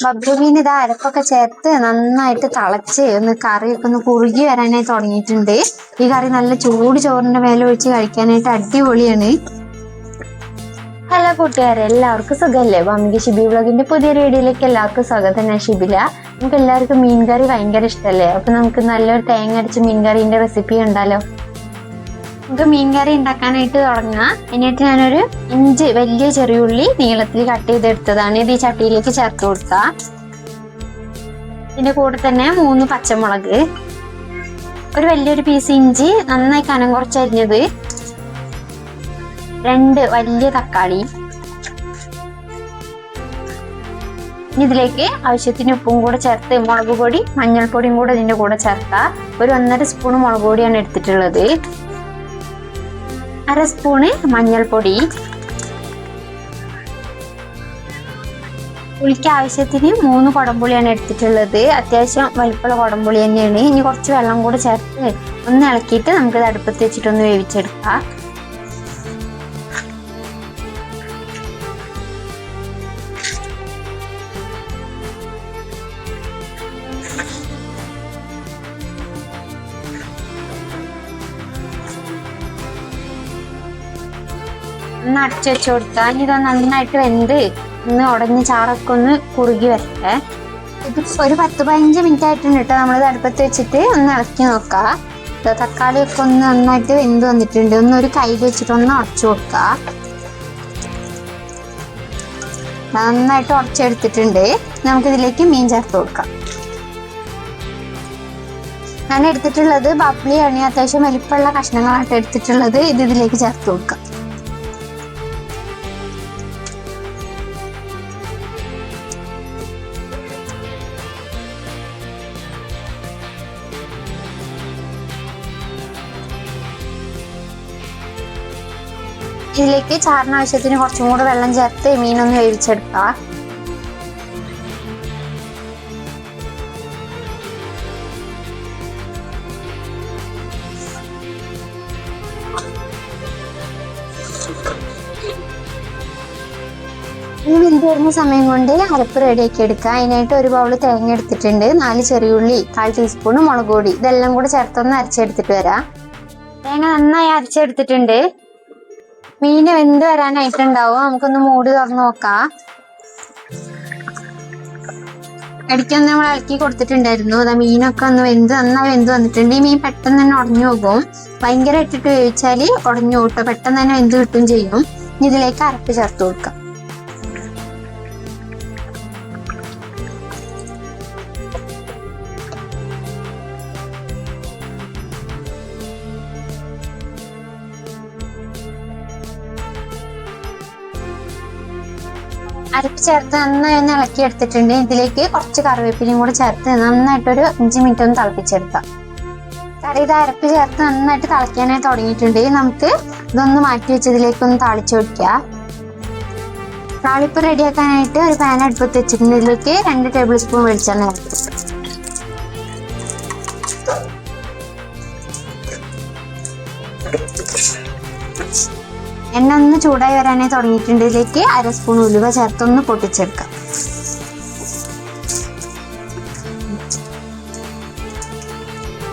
Bubbly മീൻ ഇത് അരപ്പൊക്കെ ചേർത്ത് നന്നായിട്ട് തിളച്ച് ഒന്ന് കറിയൊക്കെ ഒന്ന് കുറുകി വരാനായി തുടങ്ങിയിട്ടുണ്ട്. ഈ കറി നല്ല ചൂട് ചോറിന്റെ മേലെ ഒഴിച്ച് കഴിക്കാനായിട്ട് അടിപൊളിയാണ്. ഹലോ കൂട്ടുകാരെ, എല്ലാവർക്കും സുഖമല്ലേ? വമിക ഷിബി വ്ളോഗിന്റെ പുതിയൊരു വീഡിയോയിലേക്ക് എല്ലാവർക്കും സ്വാഗതം. ഞാൻ ഷിബില. നമുക്ക് എല്ലാവർക്കും മീൻ കറി ഭയങ്കര ഇഷ്ടമല്ലേ? അപ്പൊ നമുക്ക് നല്ലൊരു തേങ്ങ അടിച്ച മീൻ കറീന്റെ റെസിപ്പി ഉണ്ടല്ലോ. നമുക്ക് മീൻ കറി ഉണ്ടാക്കാനായിട്ട് തുടങ്ങാം. എന്നിട്ട് ഞാനൊരു 5 വലിയ ചെറിയുള്ളി നീളത്തിൽ കട്ട് ചെയ്തെടുത്തതാണ്. ഇത് ഈ ചട്ടിയിലേക്ക് ചേർത്ത് കൊടുക്കാം. ഇതിന്റെ കൂടെ തന്നെ 3 പച്ചമുളക്, ഒരു വലിയൊരു പീസ് ഇഞ്ചി നന്നായി കനം കുറച്ചരിഞ്ഞത്, 2 വലിയ തക്കാളി. ഇതിലേക്ക് ആവശ്യത്തിന് ഉപ്പും കൂടെ ചേർത്ത് മുളക് പൊടി മഞ്ഞൾപ്പൊടിയും കൂടെ ഇതിന്റെ കൂടെ ചേർക്കാം. ഒരു 1.5 സ്പൂൺ മുളക് പൊടിയാണ് എടുത്തിട്ടുള്ളത്, 1/2 സ്പൂണ് മഞ്ഞൾപ്പൊടി. പുളിക്ക് ആവശ്യത്തിന് 3 കുടംപുളിയാണ് എടുത്തിട്ടുള്ളത്. അത്യാവശ്യം വലിപ്പമുള്ള കുടംപുളി തന്നെയാണ്. ഇനി കുറച്ച് വെള്ളം കൂടെ ചേർത്ത് ഒന്ന് ഇളക്കിയിട്ട് നമുക്കിത് അടുപ്പത്ത് വെച്ചിട്ടൊന്ന് വേവിച്ചെടുക്കാം. ഒന്ന് അടച്ചു വെച്ച് കൊടുത്താൽ ഇത് നന്നായിട്ട് വെന്ത് ഒന്ന് ഉടഞ്ഞ് ചാറൊക്കെ ഒന്ന് കുറുകി വരട്ടെ. ഇത് ഒരു 10-15 മിനിറ്റ് ആയിട്ടുണ്ട് കേട്ടോ. നമ്മളിത് അടുപ്പത്ത് വെച്ചിട്ട് ഒന്ന് ഇളക്കി നോക്കാം. തക്കാളിയൊക്കെ ഒന്ന് നന്നായിട്ട് വെന്ത് വന്നിട്ടുണ്ട്. ഒന്നൊരു കയ്യിൽ വെച്ചിട്ട് ഒന്ന് ഉടച്ചു കൊടുക്കുക. നന്നായിട്ട് ഉടച്ചെടുത്തിട്ടുണ്ട്. നമുക്കിതിലേക്ക് മീൻ ചേർത്ത് കൊടുക്കാം. ഞാൻ എടുത്തിട്ടുള്ളത് ബബ്ലിയാണ്. അത്യാവശ്യം വലിപ്പമുള്ള കഷ്ണങ്ങളായിട്ട് എടുത്തിട്ടുള്ളത്. ഇത് ഇതിലേക്ക് ചേർത്ത് കൊടുക്കാം. ഇതിലേക്ക് ചാറിന് ആവശ്യത്തിന് കുറച്ചും കൂടെ വെള്ളം ചേർത്ത് മീനൊന്ന് വേവിച്ചെടുക്കാം. ഈ വെന്ത് വരുന്ന സമയം കൊണ്ട് അരപ്പ് റെഡിയാക്കി എടുക്കുക. അതിനായിട്ട് ഒരു ബൗള് തേങ്ങ എടുത്തിട്ടുണ്ട്, 4 ചെറിയുള്ളി, 1/4 ടീസ്പൂൺ മുളക് പൊടി, ഇതെല്ലാം കൂടെ ചേർത്തൊന്ന് അരച്ചെടുത്തിട്ട് വരാം. തേങ്ങ നന്നായി അരച്ചെടുത്തിട്ടുണ്ട്. മീന് വെന്ത് വരാനായിട്ടുണ്ടാവും. നമുക്കൊന്ന് മൂടി തുറന്ന് നോക്കാം. ഇടയ്ക്കൊന്ന് നമ്മൾ ഇളക്കി കൊടുത്തിട്ടുണ്ടായിരുന്നു. അതാ മീനൊക്കെ ഒന്ന് നന്നായി വെന്ത് വന്നിട്ടുണ്ട്. ഈ മീൻ പെട്ടെന്ന് തന്നെ ഉടഞ്ഞു പോകും. ഭയങ്കര ഇട്ടിട്ട് വേവിച്ചാൽ ഉടഞ്ഞു കൂട്ടും. പെട്ടെന്ന് തന്നെ വെന്ത് കിട്ടും ചെയ്യും. ഇതിലേക്ക് അരപ്പ് ചേർത്ത് കൊടുക്കാം. അരപ്പ് ചേർത്ത് നന്നായി ഒന്ന് ഇളക്കി എടുത്തിട്ടുണ്ട്. ഇതിലേക്ക് കുറച്ച് കറിവേപ്പിലയും കൂടെ ചേർത്ത് നന്നായിട്ടൊരു 5 മിനിറ്റ് ഒന്ന് തിളപ്പിച്ചെടുക്കാം. കറി ഇത് അരപ്പ് ചേർത്ത് നന്നായിട്ട് തിളയ്ക്കാനായി തുടങ്ങിയിട്ടുണ്ട്. നമുക്ക് ഇതൊന്ന് മാറ്റി വെച്ചതിലേക്ക് ഒന്ന് താളിച്ചു വയ്ക്കാം. താളിപ്പ് റെഡിയാക്കാനായിട്ട് ഒരു പാൻ അടുപ്പത്ത് വെച്ചിട്ടുണ്ട്. ഇതിലേക്ക് 2 ടേബിൾ സ്പൂൺ വെളിച്ചെണ്ണ ചേർത്ത് എണ്ണ ഒന്ന് ചൂടായി വരാനായി തുടങ്ങിയിട്ടുണ്ട്. ഇതിലേക്ക് 1/2 സ്പൂൺ ഉലുവ ചേർത്തൊന്ന് പൊട്ടിച്ചെടുക്കാം.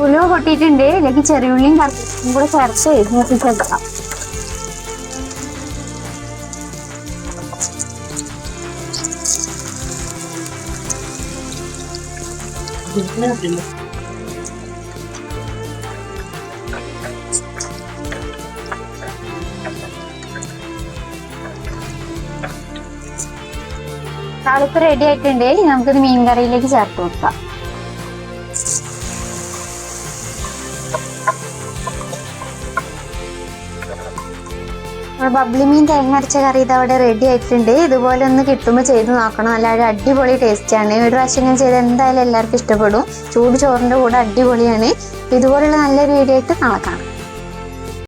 ഉലുവ പൊട്ടിയിട്ടുണ്ട്. ഇതിലേക്ക് ചെറിയുള്ളിയും കറിവേപ്പിലയും കൂടെ ചേർത്ത് മൂപ്പിച്ചെടുക്കാം. താളിപ്പ് റെഡി ആയിട്ടുണ്ട്. നമുക്കിത് മീൻ കറിയിലേക്ക് ചേർത്ത് കൊടുക്കാം. ബബ്ലി മീൻ തേങ്ങ അരച്ച കറി ഇത് അവിടെ റെഡി ആയിട്ടുണ്ട്. ഇതുപോലെ ഒന്ന് കിട്ടുമ്പോൾ ചെയ്ത് നോക്കണം. നല്ല അടിപൊളി ടേസ്റ്റാണ്. ഒരു പ്രാവശ്യം ഞാൻ ചെയ്ത് എന്തായാലും എല്ലാവർക്കും ഇഷ്ടപ്പെടും. ചൂട് ചോറിൻ്റെ കൂടെ അടിപൊളിയാണ്. ഇതുപോലുള്ള നല്ലൊരു വീഡിയോ ആയിട്ട് നാളെ കാണാം.